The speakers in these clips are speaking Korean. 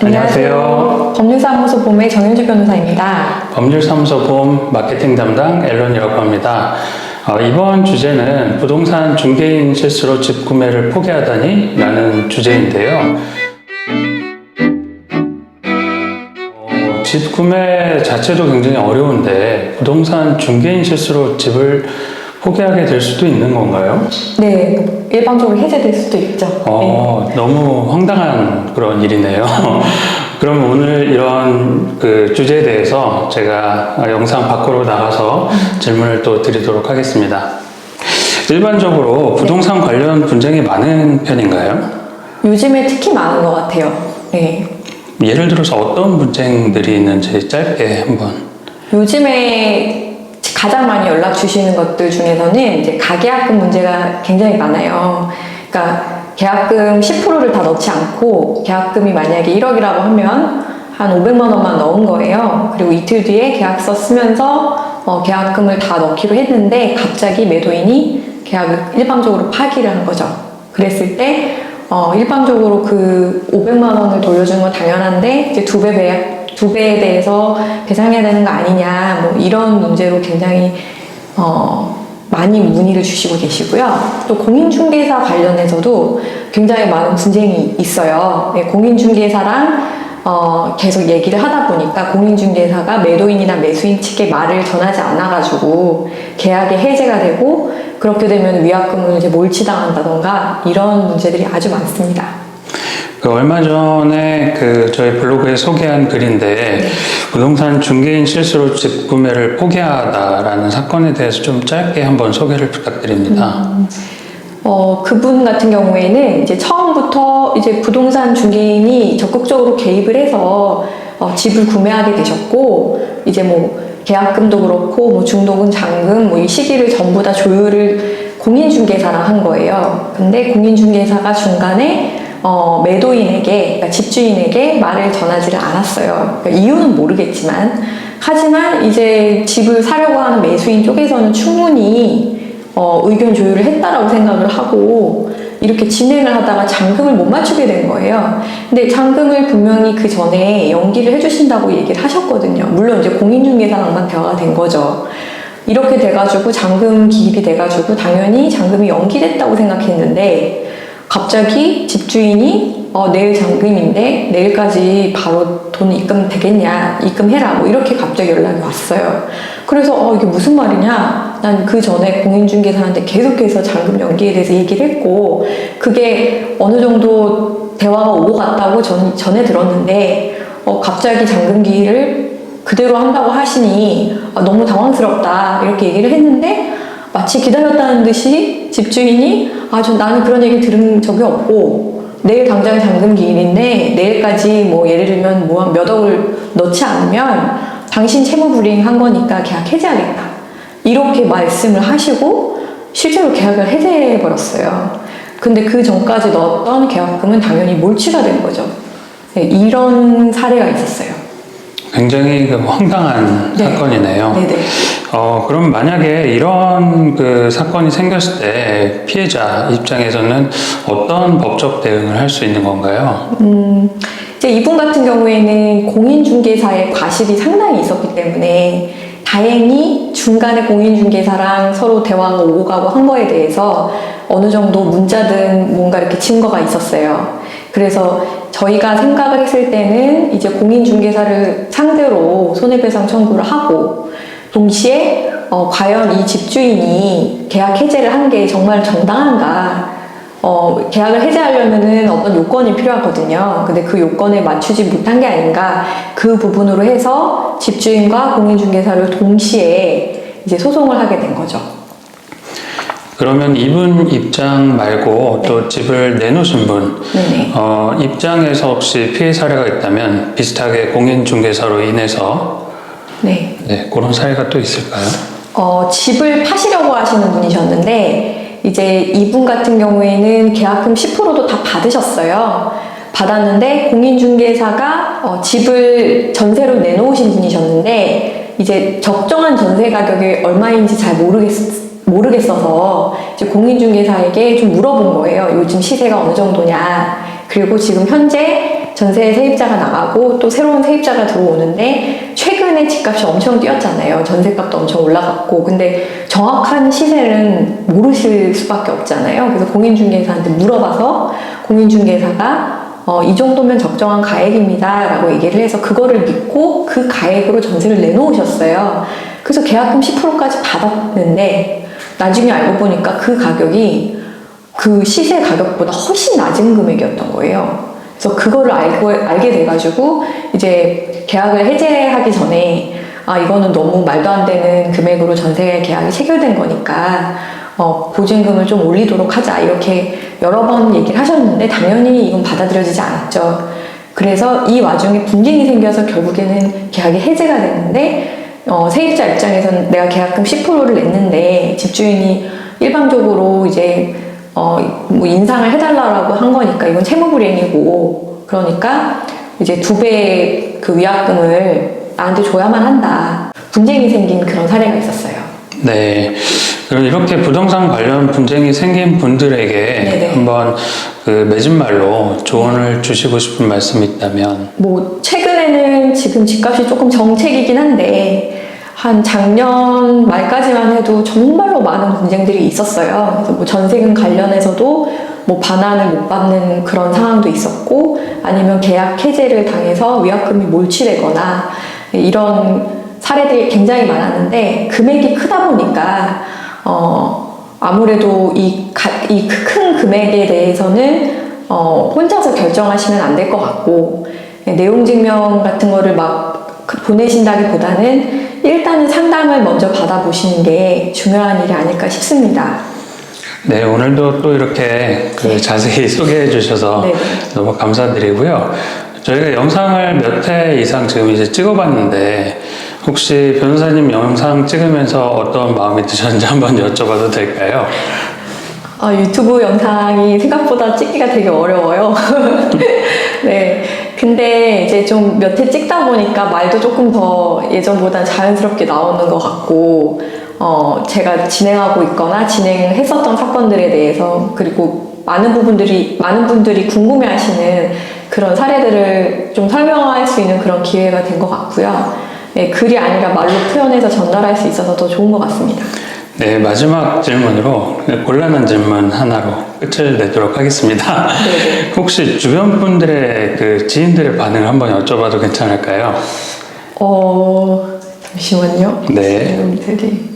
안녕하세요. 법률사무소 봄의 정현주 변호사입니다. 법률사무소 봄 마케팅 담당 앨런이라고 합니다. 이번 주제는 부동산 중개인 실수로 집 구매를 포기하다니 라는 주제인데요. 집 구매 자체도 굉장히 어려운데 부동산 중개인 실수로 집을 포기하게 될 수도 있는 건가요? 네, 일방적으로 해제될 수도 있죠. 네. 너무 황당한 그런 일이네요. 그럼 오늘 이런 그 주제에 대해서 제가 영상 밖으로 나가서 질문을 또 드리도록 하겠습니다. 일반적으로 부동산 관련 분쟁이 많은 편인가요? 요즘에 특히 많은 것 같아요. 네. 예를 들어서 어떤 분쟁들이 있는지 짧게 한번. 요즘에 가장 많이 연락 주시는 것들 중에서는 이제 가계약금 문제가 굉장히 많아요. 그러니까 계약금 10%를 다 넣지 않고 계약금이 만약에 1억이라고 하면 한 500만 원만 넣은 거예요. 그리고 이틀 뒤에 계약서 쓰면서 계약금을 다 넣기로 했는데 갑자기 매도인이 계약을 일방적으로 파기를 한 거죠. 그랬을 때 일방적으로 그 500만 원을 돌려준 건 당연한데 이제 두 배에 대해서 배상해야 되는 거 아니냐 뭐 이런 문제로 굉장히 많이 문의를 주시고 계시고요. 또 공인중개사 관련해서도 굉장히 많은 분쟁이 있어요. 네, 공인중개사랑 계속 얘기를 하다 보니까 공인중개사가 매도인이나 매수인 측에 말을 전하지 않아가지고 계약이 해제가 되고 그렇게 되면 위약금을 이제 몰치당한다던가 이런 문제들이 아주 많습니다. 얼마 전에 저희 블로그에 소개한 글인데 부동산 중개인 실수로 집 구매를 포기하다라는 사건에 대해서 좀 짧게 한번 소개를 부탁드립니다. 그분 같은 경우에는 이제 처음부터 이제 부동산 중개인이 적극적으로 개입을 해서 집을 구매하게 되셨고 이제 뭐 계약금도 그렇고 뭐 중도금, 잔금 뭐 이 시기를 전부 다 조율을 공인중개사랑 한 거예요. 근데 공인중개사가 중간에 매도인에게, 그러니까 집주인에게 말을 전하지를 않았어요. 그러니까 이유는 모르겠지만, 하지만 이제 집을 사려고 하는 매수인 쪽에서는 충분히 의견 조율을 했다라고 생각을 하고 이렇게 진행을 하다가 잔금을 못 맞추게 된 거예요. 근데 잔금을 분명히 그 전에 연기를 해주신다고 얘기를 하셨거든요. 물론 이제 공인중개사랑만 대화가 된 거죠. 이렇게 돼가지고 잔금 기일이 돼가지고 당연히 잔금이 연기됐다고 생각했는데 갑자기 집주인이 내일 잔금인데 내일까지 바로 돈 입금되겠냐, 입금해라 뭐 이렇게 갑자기 연락이 왔어요. 그래서 이게 무슨 말이냐, 난 그 전에 공인중개사한테 계속해서 잔금 연기에 대해서 얘기를 했고 그게 어느 정도 대화가 오고 갔다고 전에 들었는데 갑자기 잔금 기일을 그대로 한다고 하시니 너무 당황스럽다 이렇게 얘기를 했는데 마치 기다렸다는 듯이 집주인이 나는 그런 얘기 들은 적이 없고 내일 당장 잔금 기일인데 내일까지 뭐 예를 들면 뭐 몇 억을 넣지 않으면 당신 채무불이행 한 거니까 계약 해지하겠다 이렇게 말씀을 하시고 실제로 계약을 해제해버렸어요. 근데 그 전까지 넣었던 계약금은 당연히 몰치가 된 거죠. 네, 이런 사례가 있었어요. 굉장히 황당한 사건이네요. 네네. 그럼 만약에 이런 사건이 생겼을 때 피해자 입장에서는 어떤 법적 대응을 할 수 있는 건가요? 이제 이분 같은 경우에는 공인중개사의 과실이 상당히 있었기 때문에 다행히 중간에 공인중개사랑 서로 대화가 오고 가고 한 거에 대해서 어느 정도 문자든 뭔가 이렇게 증거가 있었어요. 그래서 저희가 생각을 했을 때는 이제 공인중개사를 상대로 손해배상 청구를 하고 동시에 과연 이 집주인이 계약 해제를 한 게 정말 정당한가 계약을 해제하려면은 어떤 요건이 필요하거든요. 근데 그 요건에 맞추지 못한 게 아닌가 그 부분으로 해서 집주인과 공인중개사를 동시에 이제 소송을 하게 된 거죠. 그러면 이분 입장 말고 또 집을 내놓으신 분 입장에서 혹시 피해 사례가 있다면 비슷하게 공인중개사로 인해서 그런 사례가 또 있을까요? 집을 파시려고 하시는 분이셨는데 이제 이분 같은 경우에는 계약금 10%도 다 받으셨어요. 받았는데 공인중개사가 집을 전세로 내놓으신 분이셨는데 이제 적정한 전세 가격이 얼마인지 잘 모르겠어서 이제 공인중개사에게 좀 물어본 거예요. 요즘 시세가 어느 정도냐. 그리고 지금 현재 전세 세입자가 나가고 또 새로운 세입자가 들어오는데 최근에 집값이 엄청 뛰었잖아요. 전세값도 엄청 올라갔고. 근데 정확한 시세는 모르실 수밖에 없잖아요. 그래서 공인중개사한테 물어봐서 공인중개사가 이 정도면 적정한 가액입니다 라고 얘기를 해서 그거를 믿고 그 가액으로 전세를 내놓으셨어요. 그래서 계약금 10%까지 받았는데 나중에 알고 보니까 그 가격이 그 시세 가격보다 훨씬 낮은 금액이었던 거예요. 그래서 그거를 알게 돼가지고 이제 계약을 해제하기 전에 이거는 너무 말도 안 되는 금액으로 전세 계약이 체결된 거니까 보증금을 좀 올리도록 하자 이렇게 여러 번 얘기를 하셨는데 당연히 이건 받아들여지지 않았죠. 그래서 이 와중에 분쟁이 생겨서 결국에는 계약이 해제가 됐는데 세입자 입장에서는 내가 계약금 10%를 냈는데 집주인이 일방적으로 이제 뭐 인상을 해달라고 한 거니까 이건 채무불이행이고 그러니까 이제 2배의 그 위약금을 나한테 줘야만 한다. 분쟁이 생긴 그런 사례가 있었어요. 네. 그럼 이렇게 부동산 관련 분쟁이 생긴 분들에게 네네. 한번 그 맺은 말로 조언을 주시고 싶은 말씀이 있다면? 뭐 최근에는 지금 집값이 조금 정책이긴 한데 한 작년 말까지만 해도 정말로 많은 분쟁들이 있었어요. 그래서 뭐 전세금 관련해서도 뭐 반환을 못 받는 그런 상황도 있었고 아니면 계약 해제를 당해서 위약금이 몰취되거나 이런 사례들이 굉장히 많았는데 금액이 크다 보니까 아무래도 이 큰 금액에 대해서는 혼자서 결정하시면 안 될 것 같고 내용 증명 같은 거를 막 보내신다기보다는 일단은 상담을 먼저 받아보시는 게 중요한 일이 아닐까 싶습니다. 네, 오늘도 또 이렇게 자세히 소개해 주셔서 네네. 너무 감사드리고요. 저희가 영상을 몇 회 이상 지금 이제 찍어봤는데 혹시 변호사님 영상 찍으면서 어떤 마음이 드셨는지 한번 여쭤봐도 될까요? 유튜브 영상이 생각보다 찍기가 되게 어려워요. 네. 근데 이제 좀 몇 회 찍다 보니까 말도 조금 더 예전보다 자연스럽게 나오는 것 같고, 제가 진행하고 있거나 진행했었던 사건들에 대해서, 그리고 많은 분들이 궁금해 하시는 그런 사례들을 좀 설명할 수 있는 그런 기회가 된 것 같고요. 네, 글이 아니라 말로 표현해서 전달할 수 있어서 더 좋은 것 같습니다. 네, 마지막 질문으로 곤란한 질문 하나로 끝을 내도록 하겠습니다. 네네. 혹시 주변 분들의 그 지인들의 반응을 한번 여쭤봐도 괜찮을까요? 잠시만요. 네. 지인들이.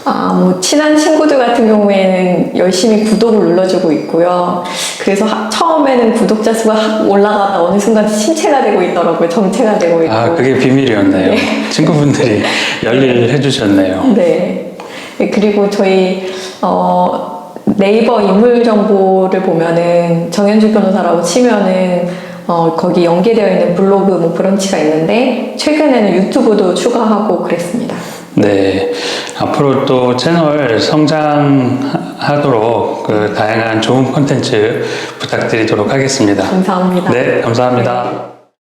뭐, 친한 친구들 같은 경우에는 열심히 구독을 눌러주고 있고요. 그래서 처음에는 구독자 수가 확 올라가다 어느 순간 침체가 되고 있더라고요. 정체가 되고 있고. 그게 비밀이었네요. 네. 친구분들이 열일을 해주셨네요. 네. 그리고 저희 네이버 인물 정보를 보면은 정현주 변호사라고 치면은 거기 연계되어 있는 블로그 뭐 브런치가 있는데 최근에는 유튜브도 추가하고 그랬습니다. 네, 앞으로 또 채널 성장하도록 다양한 좋은 콘텐츠 부탁드리도록 하겠습니다. 감사합니다. 네, 감사합니다.